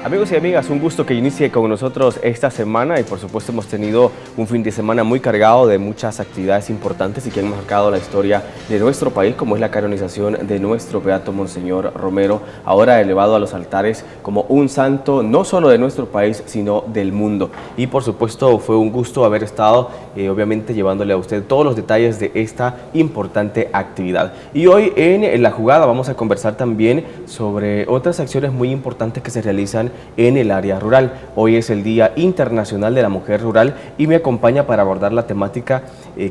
Amigos y amigas, un gusto que inicie con nosotros esta semana y por supuesto hemos tenido un fin de semana muy cargado de muchas actividades importantes y que han marcado la historia de nuestro país, como es la canonización de nuestro beato Monseñor Romero, ahora elevado a los altares como un santo no solo de nuestro país sino del mundo. Y por supuesto fue un gusto haber estado obviamente llevándole a usted todos los detalles de esta importante actividad. Y hoy en La Jugada vamos a conversar también sobre otras acciones muy importantes que se realizan en el área rural. Hoy es el Día Internacional de la Mujer Rural y me acompaña para abordar la temática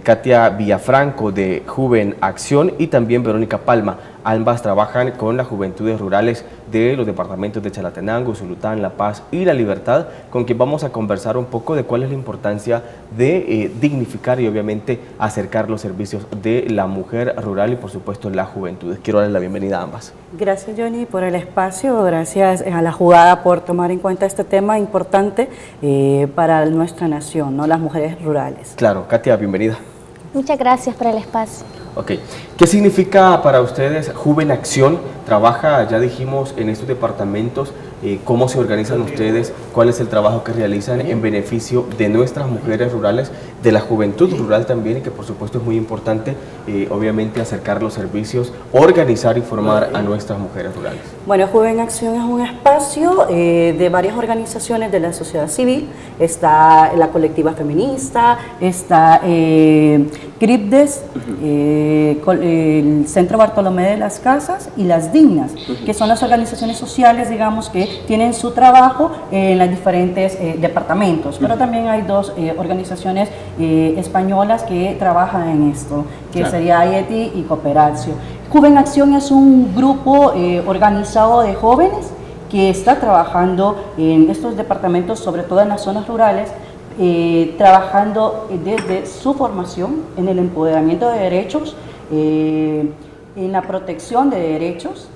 Katia Villafranco de Juven Acción y también Verónica Palma. Ambas trabajan con las juventudes rurales de los departamentos de Chalatenango, Zulután, La Paz y La Libertad, con quien vamos a conversar un poco de cuál es la importancia de dignificar y obviamente acercar los servicios de la mujer rural y por supuesto la juventud. Quiero darles la bienvenida a ambas. Gracias, Johnny, por el espacio, gracias a La Jugada por tomar en cuenta este tema importante para nuestra nación, ¿no? Las mujeres rurales. Claro, Katia, bienvenida. Muchas gracias por el espacio. Ok, ¿qué significa para ustedes Juven Acción? Trabaja, ya dijimos, en estos departamentos, ¿cómo se organizan ustedes? ¿Cuál es el trabajo que realizan en beneficio de nuestras mujeres rurales, de la juventud rural también, y que por supuesto es muy importante, obviamente, acercar los servicios, organizar y formar a nuestras mujeres rurales? Bueno, Juven Acción es un espacio de varias organizaciones de la sociedad civil. Está la colectiva feminista, está CRIPDES, el Centro Bartolomé de las Casas y Las Dignas, que son las organizaciones sociales, digamos, que tienen su trabajo en los diferentes departamentos, pero también hay dos organizaciones españolas que trabajan en esto, que sería AIETI y Cooperatio. Juven Acción es un grupo organizado de jóvenes que está trabajando en estos departamentos, sobre todo en las zonas rurales, trabajando desde su formación en el empoderamiento de derechos, en la protección de derechos,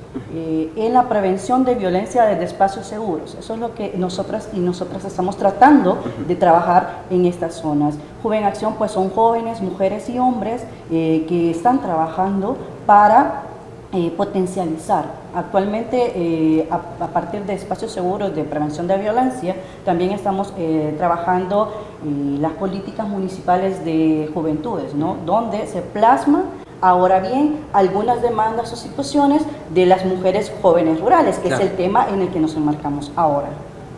en la prevención de violencia desde espacios seguros. Eso es lo que nosotras y nosotras estamos tratando de trabajar en estas zonas. Juven Acción pues son jóvenes, mujeres y hombres que están trabajando para potencializar. Actualmente, a partir de espacios seguros de prevención de violencia, también estamos trabajando las políticas municipales de juventudes, ¿no? Donde se plasman, ahora bien, algunas demandas o situaciones de las mujeres jóvenes rurales, que es el tema en el que nos enmarcamos ahora.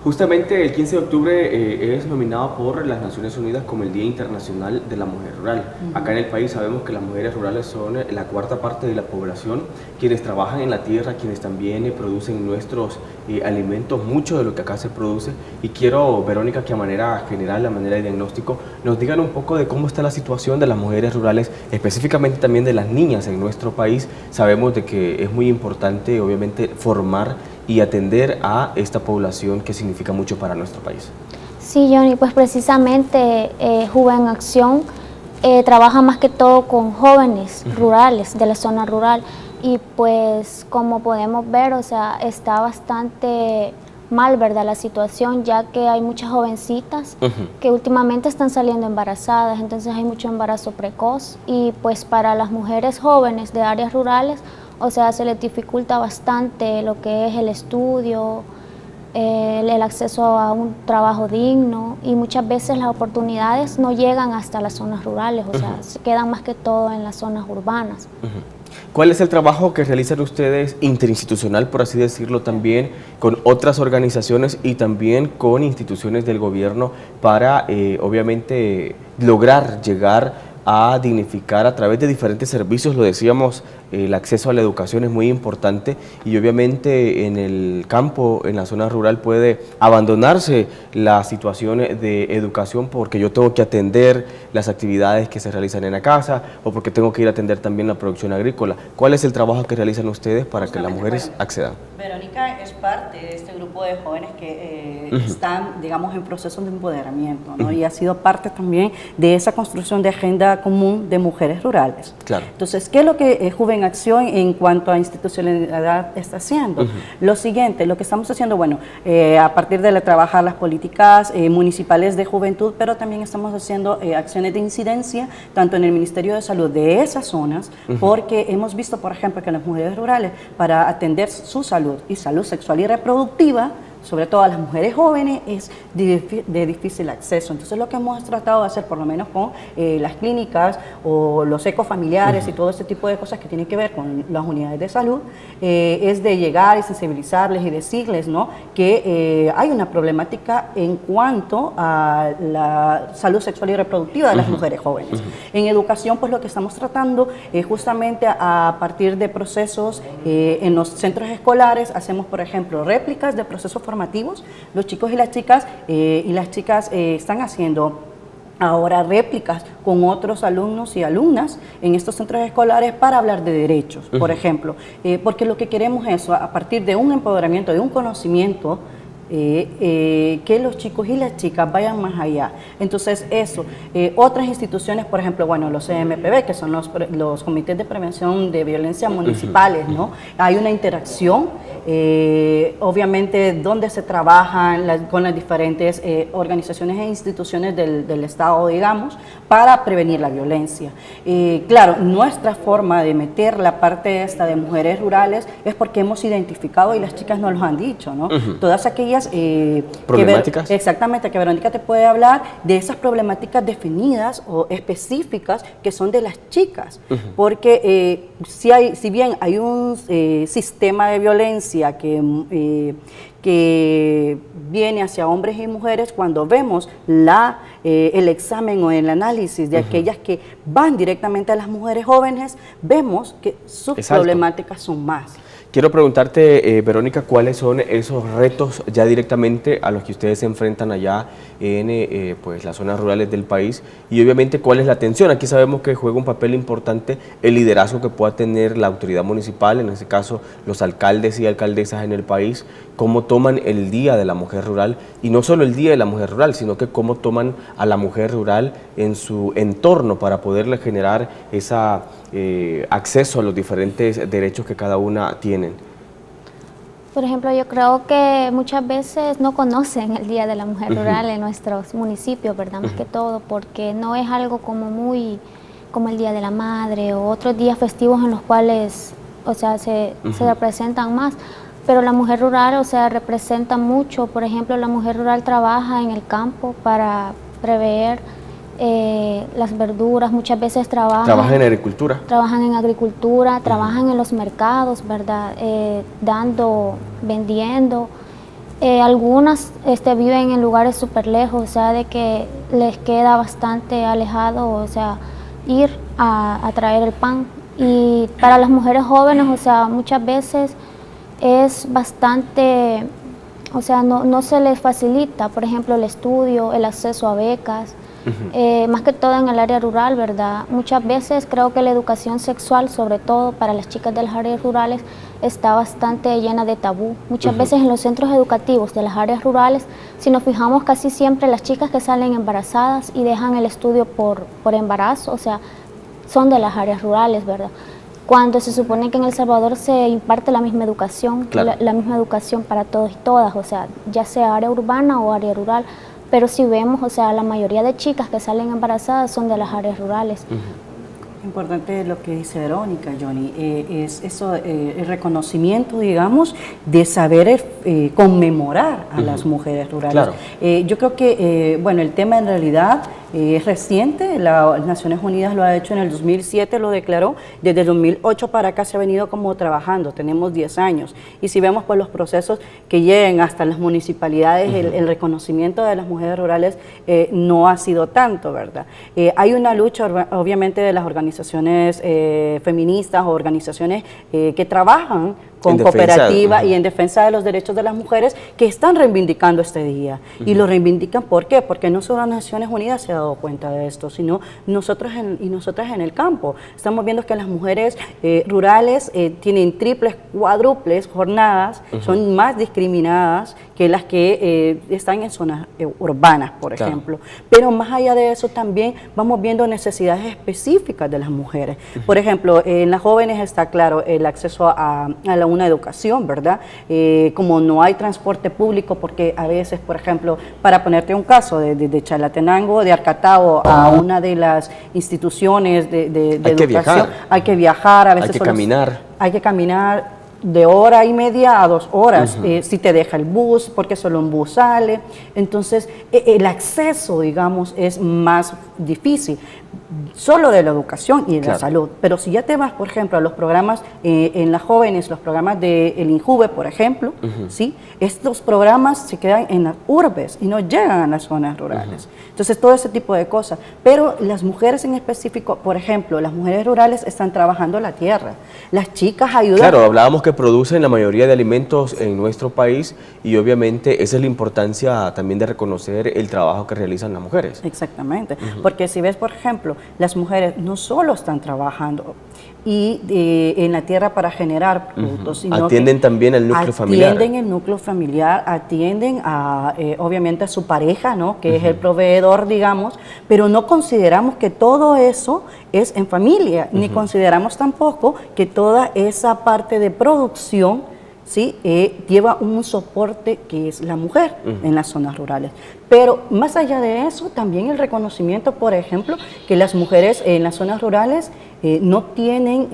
Justamente el 15 de octubre es nominado por las Naciones Unidas como el Día Internacional de la Mujer Rural. Acá en el país sabemos que las mujeres rurales son la cuarta parte de la población, quienes trabajan en la tierra, quienes también producen nuestros alimentos, mucho de lo que acá se produce. Y quiero, Verónica, que a manera general, a manera de diagnóstico, nos digan un poco de cómo está la situación de las mujeres rurales, específicamente también de las niñas en nuestro país. Sabemos de que es muy importante, obviamente, formar y atender a esta población que significa mucho para nuestro país. Sí, Johnny, pues precisamente Juven Acción trabaja más que todo con jóvenes rurales, de la zona rural, y pues como podemos ver, o sea, está bastante mal, ¿verdad?, la situación, ya que hay muchas jovencitas que últimamente están saliendo embarazadas, entonces hay mucho embarazo precoz, y pues para las mujeres jóvenes de áreas rurales, o sea, se les dificulta bastante lo que es el estudio, el acceso a un trabajo digno, y muchas veces las oportunidades no llegan hasta las zonas rurales, o sea, se quedan más que todo en las zonas urbanas. ¿Cuál es el trabajo que realizan ustedes interinstitucional, por así decirlo, también con otras organizaciones y también con instituciones del gobierno para, obviamente, lograr llegar a dignificar a través de diferentes servicios? Lo decíamos, el acceso a la educación es muy importante y obviamente en el campo, en la zona rural, puede abandonarse la situación de educación porque yo tengo que atender las actividades que se realizan en la casa o porque tengo que ir a atender también la producción agrícola. ¿Cuál es el trabajo que realizan ustedes para que las mujeres accedan? Verónica es parte de este grupo de jóvenes que están, digamos, en proceso de empoderamiento, ¿no? Y ha sido parte también de esa construcción de agenda común de mujeres rurales. Claro. Entonces, ¿qué es lo que Juven Acción en cuanto a institucionalidad está haciendo? Lo siguiente, lo que estamos haciendo, bueno, a partir de trabajar las políticas municipales de juventud, pero también estamos haciendo acciones de incidencia, tanto en el Ministerio de Salud de esas zonas, porque hemos visto, por ejemplo, que las mujeres rurales, para atender su salud y salud sexual y reproductiva, sobre todo a las mujeres jóvenes, es de difícil acceso. Entonces lo que hemos tratado de hacer, por lo menos con las clínicas o los ecofamiliares y todo este tipo de cosas que tienen que ver con las unidades de salud, es de llegar y sensibilizarles y decirles, ¿no?, que hay una problemática en cuanto a la salud sexual y reproductiva de las mujeres jóvenes. En educación, pues lo que estamos tratando es justamente a partir de procesos en los centros escolares, hacemos, por ejemplo, réplicas de procesos formativos. Los chicos y las chicas están haciendo ahora réplicas con otros alumnos y alumnas en estos centros escolares para hablar de derechos, por ejemplo, porque lo que queremos es, a partir de un empoderamiento, de un conocimiento, que los chicos y las chicas vayan más allá. Entonces eso, otras instituciones, por ejemplo, bueno, los CMPB, que son los comités de prevención de violencia municipales, ¿no? Hay una interacción, obviamente, donde se trabajan con las diferentes organizaciones e instituciones del Estado, digamos, para prevenir la violencia. Claro, nuestra forma de meter la parte esta de mujeres rurales es porque hemos identificado, y las chicas nos lo han dicho, ¿no? Todas aquellas problemáticas. Exactamente, que Verónica te puede hablar de esas problemáticas definidas o específicas que son de las chicas, porque si bien hay un sistema de violencia que viene hacia hombres y mujeres, cuando vemos el examen o el análisis de aquellas que van directamente a las mujeres jóvenes, vemos que sus problemáticas son más. Quiero preguntarte, Verónica, ¿cuáles son esos retos ya directamente a los que ustedes se enfrentan allá en pues, las zonas rurales del país? Y obviamente, ¿cuál es la atención? Aquí sabemos que juega un papel importante el liderazgo que pueda tener la autoridad municipal, en este caso los alcaldes y alcaldesas en el país, cómo toman el Día de la Mujer Rural, y no solo el Día de la Mujer Rural, sino que cómo toman a la mujer rural en su entorno para poderle generar esa acceso a los diferentes derechos que cada una tienen. Por ejemplo, yo creo que muchas veces no conocen el Día de la Mujer Rural en nuestros municipios, ¿verdad? Más que todo, porque no es algo como muy, como el Día de la Madre o otros días festivos en los cuales, o sea, se representan más. Pero la mujer rural, o sea, representa mucho. Por ejemplo, la mujer rural trabaja en el campo para prever las verduras, muchas veces trabajan en agricultura. Trabajan en agricultura, trabajan en los mercados, ¿verdad? Vendiendo. Algunas viven en lugares súper lejos, o sea, de que les queda bastante alejado, o sea, ir a traer el pan. Y para las mujeres jóvenes, o sea, muchas veces es bastante, o sea, no se les facilita, por ejemplo, el estudio, el acceso a becas. Más que todo en el área rural, ¿verdad? Muchas veces creo que la educación sexual, sobre todo para las chicas de las áreas rurales, está bastante llena de tabú. Muchas veces en los centros educativos de las áreas rurales, si nos fijamos, casi siempre las chicas que salen embarazadas y dejan el estudio por embarazo, o sea, son de las áreas rurales, ¿verdad? Cuando se supone que en El Salvador se imparte la misma educación, claro, la misma educación para todos y todas, o sea, ya sea área urbana o área rural. Pero si vemos, o sea, la mayoría de chicas que salen embarazadas son de las áreas rurales. Importante lo que dice Verónica, Johnny, es eso, el reconocimiento, digamos, de saber conmemorar a las mujeres rurales. Claro. Yo creo que, bueno, el tema en realidad es reciente, las Naciones Unidas lo ha hecho en el 2007, lo declaró, desde el 2008 para acá se ha venido como trabajando, tenemos 10 años, y si vemos pues los procesos que lleguen hasta las municipalidades, el reconocimiento de las mujeres rurales no ha sido tanto, ¿verdad? Hay una lucha, obviamente, de las organizaciones feministas o organizaciones que trabajan con cooperativa y en defensa de los derechos de las mujeres, que están reivindicando este día. Y lo reivindican, ¿por qué? Porque no solo las Naciones Unidas se ha dado cuenta de esto, sino nosotros y nosotras en el campo. Estamos viendo que las mujeres rurales tienen triples, cuádruples jornadas, son más discriminadas que las que están en zonas urbanas, por ejemplo. Pero más allá de eso también vamos viendo necesidades específicas de las mujeres. Por ejemplo, en las jóvenes está claro el acceso a una educación, ¿verdad? Como no hay transporte público, porque a veces, por ejemplo, para ponerte un caso, de Chalatenango, de Arcatao a una de las instituciones de educación, hay que viajar, a veces hay que caminar. Hay que caminar. de hora y media a 2 horas, si te deja el bus, porque solo un bus sale. Entonces, el acceso, digamos, es más difícil, solo de la educación y de la salud. Pero si ya te vas, por ejemplo, a los programas en las jóvenes, los programas del INJUVE, por ejemplo, ¿sí? Estos programas se quedan en las urbes y no llegan a las zonas rurales. Entonces, todo ese tipo de cosas. Pero las mujeres en específico, por ejemplo, las mujeres rurales están trabajando la tierra. Las chicas ayudan. Claro, hablábamos que producen la mayoría de alimentos en nuestro país y obviamente esa es la importancia también de reconocer el trabajo que realizan las mujeres. Exactamente, porque si ves, por ejemplo, las mujeres no solo están trabajando en la tierra para generar productos, sino atienden también al núcleo familiar. Atienden el núcleo familiar, atienden a, obviamente a su pareja, ¿no? Que es el proveedor, digamos, pero no consideramos que todo eso es en familia, ni consideramos tampoco que toda esa parte de producción, ¿sí? Lleva un soporte que es la mujer en las zonas rurales. Pero más allá de eso, también el reconocimiento, por ejemplo, que las mujeres en las zonas rurales no tienen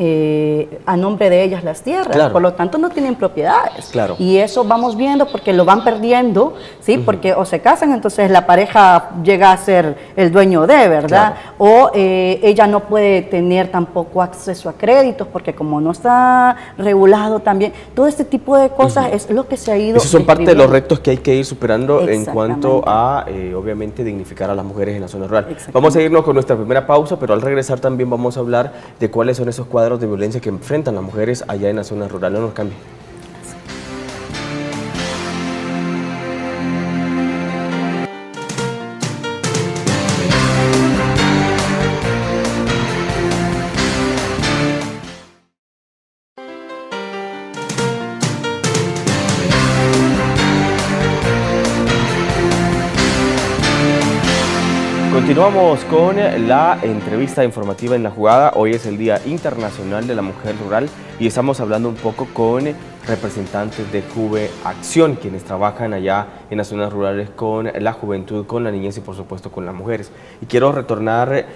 a nombre de ellas las tierras, por lo tanto no tienen propiedades. Y eso vamos viendo porque lo van perdiendo, ¿sí? Porque o se casan, entonces la pareja llega a ser el dueño de, ¿verdad? O ella no puede tener tampoco acceso a créditos porque como no está regulado también, todo este tipo de cosas es lo que se ha ido... Esos son parte de los retos que hay que ir superando en cuanto a, obviamente, dignificar a las mujeres en la zona rural. Vamos a irnos con nuestra primera pausa, pero al regresar también vamos a hablar de cuáles son esos cuadros de violencia que enfrentan las mujeres allá en la zona rural. No nos cambien. Continuamos con la entrevista informativa en La Jugada. Hoy es el Día Internacional de la Mujer Rural y estamos hablando un poco con representantes de Juve Acción, quienes trabajan allá en las zonas rurales con la juventud, con la niñez y por supuesto con las mujeres. Y quiero retornar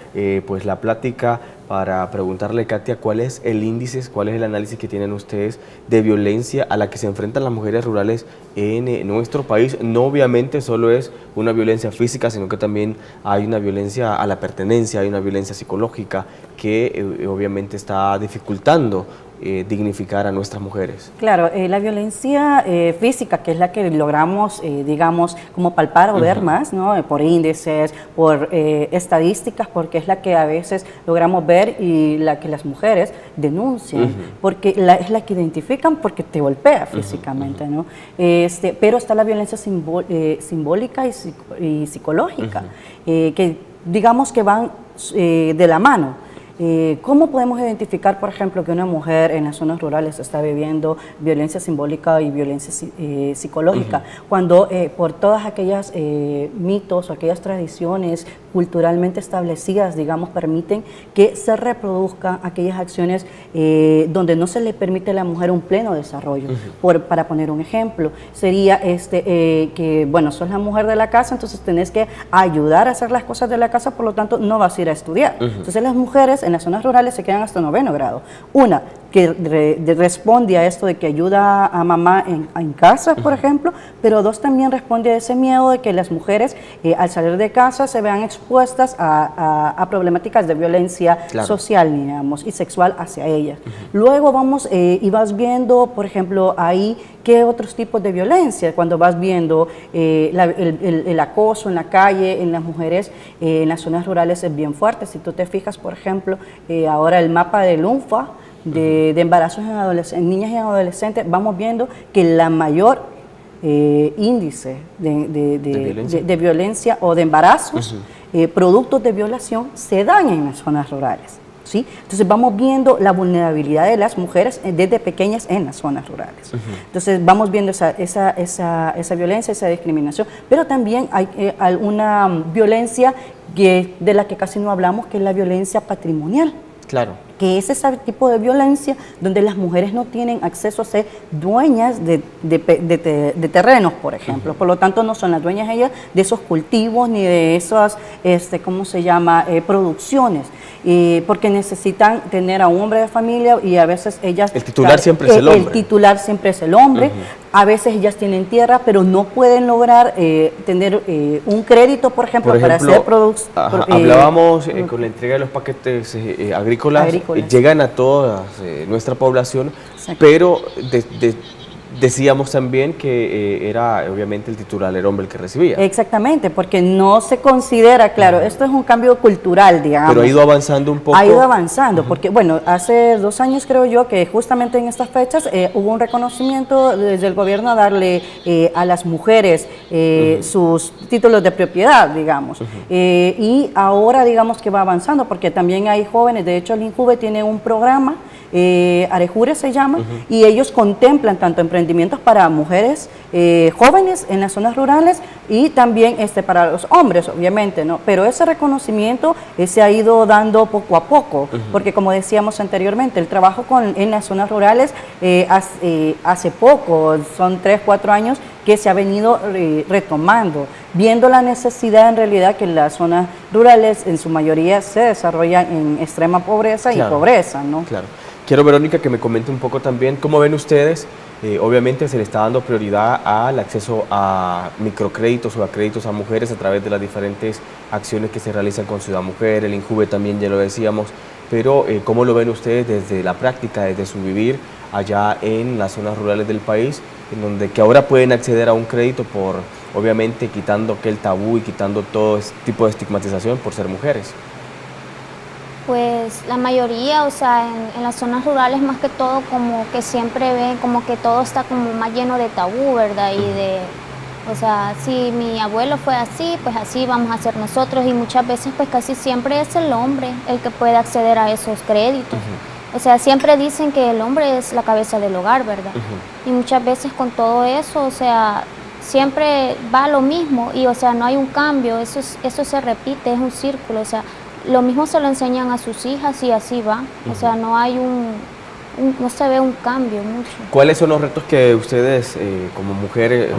pues la plática para preguntarle, Katia, ¿cuál es el índice, cuál es el análisis que tienen ustedes de violencia a la que se enfrentan las mujeres rurales en nuestro país? No obviamente solo es una violencia física, sino que también hay una violencia a la pertenencia, hay una violencia psicológica que obviamente está dificultando dignificar a nuestras mujeres. Claro, la violencia física, que es la que logramos, digamos, como palpar o ver más, ¿no? Por índices, por estadísticas, porque es la que a veces logramos ver y la que las mujeres denuncian, porque es la que identifican porque te golpea físicamente, ¿no? Pero está la violencia simbólica y psicológica, que digamos que van de la mano. ¿Cómo podemos identificar, por ejemplo, que una mujer en las zonas rurales está viviendo violencia simbólica y violencia psicológica? Cuando por todas aquellas mitos o aquellas tradiciones culturalmente establecidas, digamos, permiten que se reproduzcan aquellas acciones donde no se le permite a la mujer un pleno desarrollo. Para poner un ejemplo, sería que, bueno, sos la mujer de la casa, entonces tenés que ayudar a hacer las cosas de la casa, por lo tanto no vas a ir a estudiar. Entonces las mujeres en las zonas rurales se quedan hasta 9º grado. Una, que responde a esto de que ayuda a mamá en casa, por ejemplo, pero dos, también responde a ese miedo de que las mujeres al salir de casa se vean expuestas a problemáticas de violencia social, digamos, y sexual hacia ellas. Luego vamos y vas viendo, por ejemplo, ahí qué otros tipos de violencia, cuando vas viendo el acoso en la calle, en las mujeres, en las zonas rurales es bien fuerte. Si tú te fijas, por ejemplo, ahora el mapa del UNFA, de embarazos en niñas y adolescentes, vamos viendo que la mayor índice de violencia o de embarazos, productos de violación, se dan en las zonas rurales. ¿Sí? Entonces vamos viendo la vulnerabilidad de las mujeres desde pequeñas en las zonas rurales. Entonces vamos viendo esa violencia, esa discriminación, pero también hay una violencia de la que casi no hablamos, que es la violencia patrimonial. Claro. Que es ese tipo de violencia donde las mujeres no tienen acceso a ser dueñas de terrenos, por ejemplo. Por lo tanto, no son las dueñas ellas de esos cultivos ni de esas, ¿cómo se llama?, producciones. Porque necesitan tener a un hombre de familia y a veces ellas... El titular siempre es el hombre. El titular siempre es el hombre. A veces ellas tienen tierra, pero no pueden lograr tener un crédito, por ejemplo, para hacer productos. Hablábamos con la entrega de los paquetes agrícolas, llegan a toda nuestra población, exacto, pero decíamos también que era obviamente el titular, el hombre el que recibía. Exactamente, porque no se considera, claro, esto es un cambio cultural, digamos. Pero ha ido avanzando un poco. Ha ido avanzando, porque bueno, hace 2 años creo yo que justamente en estas fechas hubo un reconocimiento desde el gobierno a darle a las mujeres sus títulos de propiedad, digamos. Y ahora digamos que va avanzando, porque también hay jóvenes, de hecho el INJUVE tiene un programa, Arejure se llama, y ellos contemplan tanto emprendimientos para mujeres jóvenes en las zonas rurales y también para los hombres, obviamente, ¿no? Pero ese reconocimiento se ha ido dando poco a poco, porque como decíamos anteriormente, el trabajo en las zonas rurales hace poco, son 3, 4 años que se ha venido retomando, viendo la necesidad en realidad que las zonas rurales en su mayoría se desarrollan en extrema pobreza y pobreza, ¿no? Claro. Quiero, Verónica, que me comente un poco también cómo ven ustedes, obviamente se le está dando prioridad al acceso a microcréditos o a créditos a mujeres a través de las diferentes acciones que se realizan con Ciudad Mujer, el INJUVE también ya lo decíamos, pero ¿cómo lo ven ustedes desde la práctica, desde su vivir allá en las zonas rurales del país, en donde que ahora pueden acceder a un crédito por, obviamente, quitando aquel tabú y quitando todo este tipo de estigmatización por ser mujeres? Pues la mayoría, o sea, en las zonas rurales más que todo como que siempre ven como que todo está como más lleno de tabú, ¿verdad? Y o sea, si mi abuelo fue así, pues así vamos a ser nosotros, y muchas veces pues casi siempre es el hombre el que puede acceder a esos créditos. O sea, siempre dicen que el hombre es la cabeza del hogar, ¿verdad? Y muchas veces con todo eso, o sea, siempre va lo mismo y, o sea, no hay un cambio, eso se repite, es un círculo, o sea, lo mismo se lo enseñan a sus hijas y así va, o sea, no hay no se ve un cambio mucho. ¿Cuáles son los retos que ustedes como mujeres,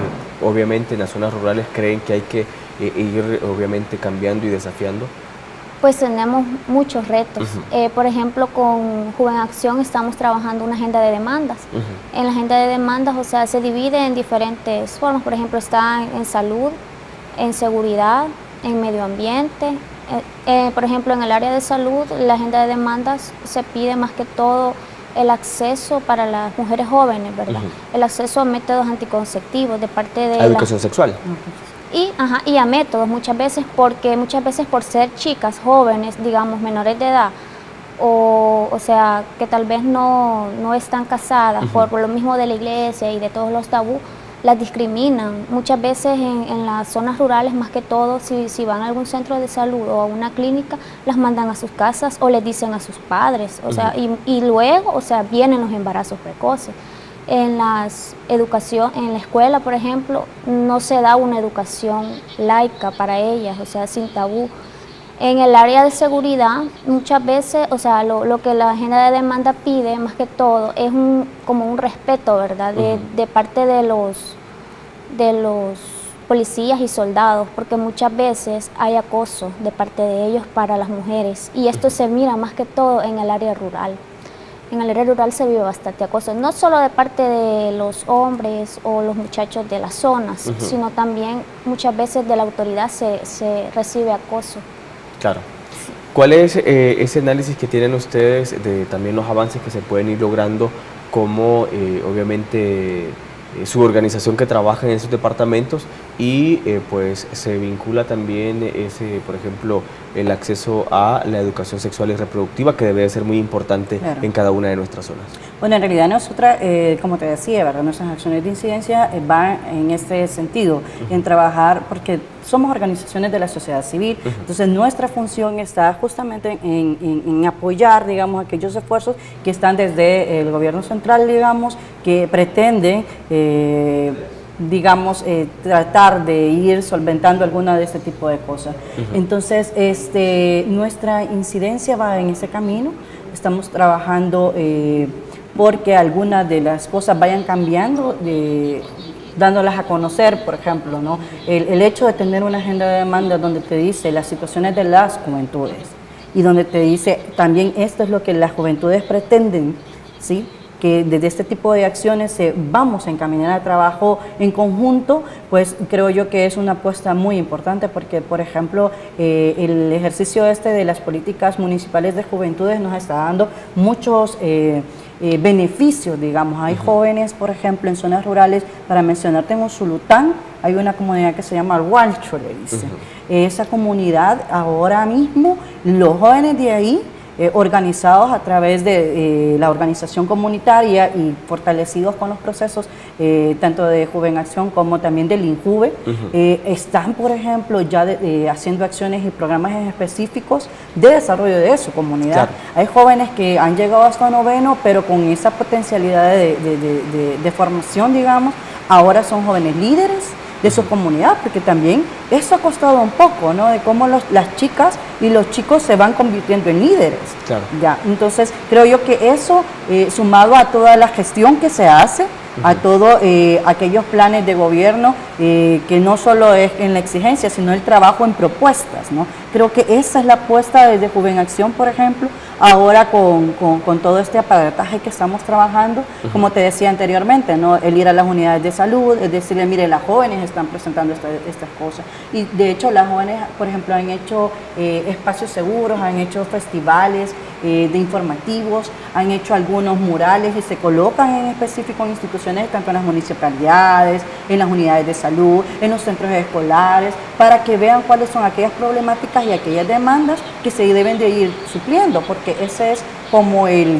obviamente en las zonas rurales, creen que hay que ir obviamente cambiando y desafiando? Pues tenemos muchos retos. Por ejemplo, con Juven Acción estamos trabajando una agenda de demandas. En la agenda de demandas, o sea, se divide en diferentes formas. Por ejemplo, está en salud, en seguridad, en medio ambiente. Por ejemplo, en el área de salud, la agenda de demandas se pide más que todo el acceso para las mujeres jóvenes, ¿verdad? El acceso a métodos anticonceptivos de parte de la educación sexual. Y a métodos muchas veces, porque muchas veces por ser chicas jóvenes, digamos menores de edad, o sea, que tal vez no están casadas por lo mismo de la iglesia y de todos los tabús, las discriminan. Muchas veces en las zonas rurales, más que todo, si van a algún centro de salud o a una clínica, las mandan a sus casas o les dicen a sus padres, o sea, y luego, o sea, vienen los embarazos precoces. En la escuela, por ejemplo, no se da una educación laica para ellas, o sea, sin tabú. En el área de seguridad, muchas veces, o sea, lo que la agenda de demanda pide, más que todo, es como un respeto, ¿verdad?, de parte de los policías y soldados, porque muchas veces hay acoso de parte de ellos para las mujeres, y esto se mira más que todo en el área rural. En el área rural se vive bastante acoso, no solo de parte de los hombres o los muchachos de las zonas, sino también muchas veces de la autoridad se recibe acoso. Claro. ¿Cuál es ese análisis que tienen ustedes de también los avances que se pueden ir logrando como obviamente su organización que trabaja en esos departamentos y pues se vincula también por ejemplo, el acceso a la educación sexual y reproductiva, que debe de ser muy importante en cada una de nuestras zonas? Bueno, en realidad nosotras, como te decía, ¿verdad?, nuestras acciones de incidencia van en este sentido, en trabajar, porque somos organizaciones de la sociedad civil, entonces nuestra función está justamente en apoyar, digamos, aquellos esfuerzos que están desde el gobierno central, digamos, que pretenden digamos, tratar de ir solventando alguna de este tipo de cosas. Entonces, nuestra incidencia va en ese camino. Estamos trabajando porque algunas de las cosas vayan cambiando, dándolas a conocer, por ejemplo, ¿no? El hecho de tener una agenda de demanda donde te dice las situaciones de las juventudes y donde te dice también esto es lo que las juventudes pretenden, ¿sí? Que desde este tipo de acciones vamos a encaminar a trabajo en conjunto, pues creo yo que es una apuesta muy importante porque, por ejemplo, el ejercicio de las políticas municipales de juventudes nos está dando muchos beneficios, digamos. Hay jóvenes, por ejemplo, en zonas rurales, para mencionarte en Usulután, hay una comunidad que se llama Hualcho, le dicen. Esa comunidad ahora mismo, los jóvenes de ahí, organizados a través de la organización comunitaria y fortalecidos con los procesos tanto de Juvenacción como también del INJUVE, están, por ejemplo, ya haciendo acciones y programas específicos de desarrollo de su comunidad. Claro. Hay jóvenes que han llegado hasta noveno, pero con esa potencialidad de formación, digamos, ahora son jóvenes líderes de su comunidad, porque también eso ha costado un poco, ¿no? De cómo las chicas y los chicos se van convirtiendo en líderes. Claro. Ya, entonces creo yo que eso, sumado a toda la gestión que se hace, a todos aquellos planes de gobierno, que no solo es en la exigencia, sino el trabajo en propuestas, ¿no? Creo que esa es la apuesta desde Juvenacción, por ejemplo, ahora con todo este aparataje que estamos trabajando, como te decía anteriormente, ¿no? El ir a las unidades de salud, es decirle, mire, las jóvenes están presentando estas cosas. Y de hecho las jóvenes, por ejemplo, han hecho espacios seguros, han hecho festivales de informativos, han hecho algunos murales y se colocan en específico en instituciones, tanto en las municipalidades, en las unidades de salud, en los centros escolares, para que vean cuáles son aquellas problemáticas y aquellas demandas que se deben de ir supliendo, porque ese es como el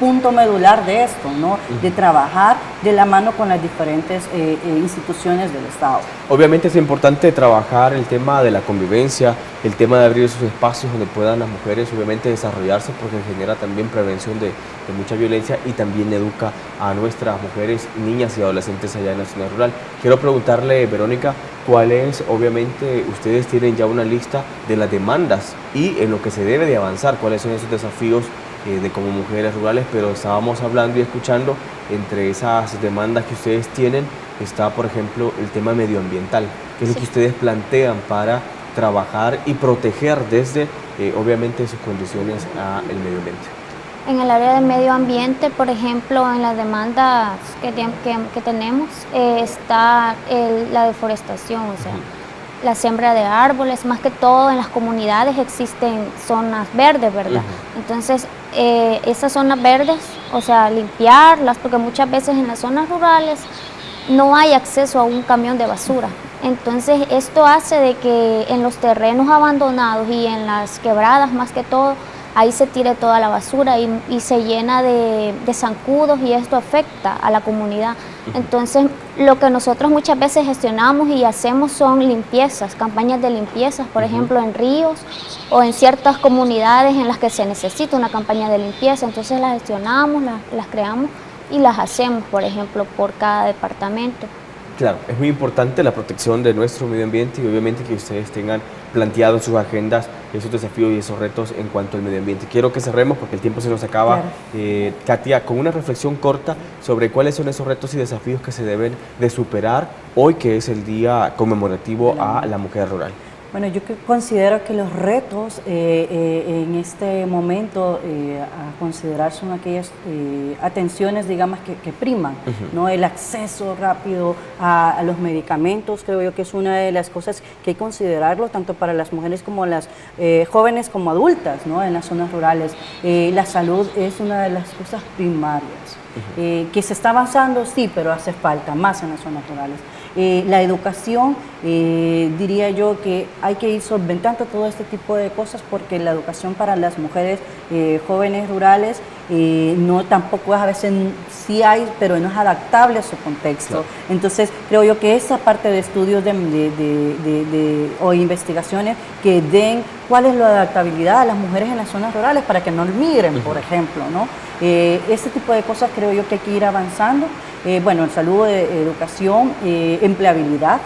punto medular de esto, ¿no? De trabajar de la mano con las diferentes instituciones del Estado. Obviamente es importante trabajar el tema de la convivencia, el tema de abrir esos espacios donde puedan las mujeres obviamente desarrollarse, porque genera también prevención de mucha violencia y también educa a nuestras mujeres, niñas y adolescentes allá en la zona rural. Quiero preguntarle, Verónica, ¿cuál es, obviamente, ustedes tienen ya una lista de las demandas y en lo que se debe de avanzar, cuáles son esos desafíos de como mujeres rurales? Pero estábamos hablando y escuchando, entre esas demandas que ustedes tienen está, por ejemplo, el tema medioambiental, que es lo que ustedes plantean para trabajar y proteger desde, obviamente, sus condiciones al medio ambiente. En el área de medio ambiente, por ejemplo, en las demandas que tenemos, está la deforestación, o sea, la siembra de árboles, más que todo en las comunidades existen zonas verdes, ¿verdad? Entonces, esas zonas verdes, o sea, limpiarlas, porque muchas veces en las zonas rurales no hay acceso a un camión de basura. Entonces, esto hace de que en los terrenos abandonados y en las quebradas, más que todo, ahí se tire toda la basura y se llena de zancudos y esto afecta a la comunidad. Entonces, lo que nosotros muchas veces gestionamos y hacemos son limpiezas, campañas de limpiezas, por ejemplo, en ríos o en ciertas comunidades en las que se necesita una campaña de limpieza. Entonces, las gestionamos, las creamos y las hacemos, por ejemplo, por cada departamento. Claro, es muy importante la protección de nuestro medio ambiente y obviamente que ustedes tengan planteado en sus agendas esos desafíos y esos retos en cuanto al medio ambiente. Quiero que cerremos porque el tiempo se nos acaba. Claro. Katia, con una reflexión corta sobre cuáles son esos retos y desafíos que se deben de superar hoy, que es el día conmemorativo a la mujer rural. Bueno, yo considero que los retos en este momento a considerar son aquellas atenciones, digamos, que priman, ¿no? El acceso rápido a los medicamentos, creo yo que es una de las cosas que hay que considerarlo, tanto para las mujeres como las jóvenes como adultas, ¿no? En las zonas rurales. La salud es una de las cosas primarias. Que se está avanzando, sí, pero hace falta más en las zonas rurales. La educación, diría yo que hay que ir solventando todo este tipo de cosas porque la educación para las mujeres jóvenes rurales no tampoco es, a veces sí hay, pero no es adaptable a su contexto. Claro. Entonces creo yo que esa parte de estudios o investigaciones que den cuál es la adaptabilidad a las mujeres en las zonas rurales para que no migren, por ejemplo, ¿no? Este tipo de cosas creo yo que hay que ir avanzando. bueno, salud, educación, empleabilidad.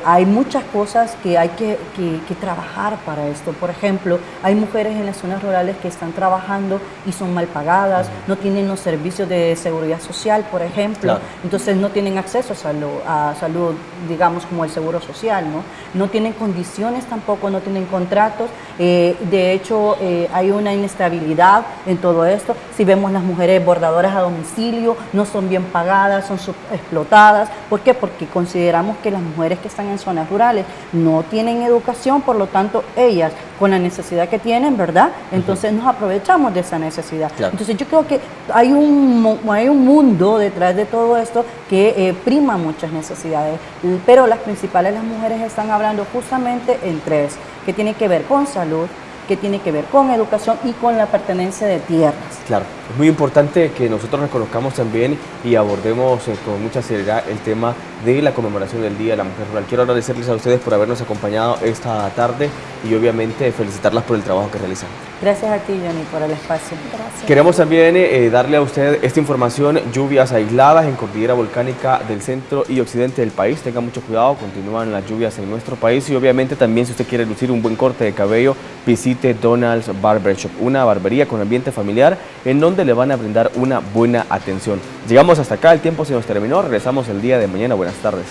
Hay muchas cosas que hay que trabajar para esto. Por ejemplo, hay mujeres en las zonas rurales que están trabajando y son mal pagadas, no tienen los servicios de seguridad social, por ejemplo, claro. Entonces no tienen acceso a salud, digamos, como el seguro social, ¿no? No tienen condiciones tampoco, no tienen contratos. De hecho, hay una inestabilidad en todo esto. Si vemos las mujeres bordadoras a domicilio, no son bien pagadas, son explotadas. ¿Por qué? Porque consideramos que las mujeres que están en zonas rurales no tienen educación, por lo tanto ellas con la necesidad que tienen, ¿verdad? Entonces nos aprovechamos de esa necesidad. Claro. Entonces yo creo que hay un mundo detrás de todo esto que prima muchas necesidades, pero las principales, las mujeres están hablando justamente en tres, que tiene que ver con salud, que tiene que ver con educación y con la pertenencia de tierras. Claro, es muy importante que nosotros reconozcamos también y abordemos con mucha seriedad el tema de la conmemoración del Día de la Mujer Rural. Quiero agradecerles a ustedes por habernos acompañado esta tarde y obviamente felicitarlas por el trabajo que realizan. Gracias a ti, Johnny, por el espacio. Gracias. Queremos también darle a usted esta información: lluvias aisladas en cordillera volcánica del centro y occidente del país. Tenga mucho cuidado, continúan las lluvias en nuestro país y obviamente también, si usted quiere lucir un buen corte de cabello, visite Donald's Barber Shop, una barbería con ambiente familiar en donde le van a brindar una buena atención. Llegamos hasta acá, el tiempo se nos terminó, regresamos el día de mañana. Buenas tardes.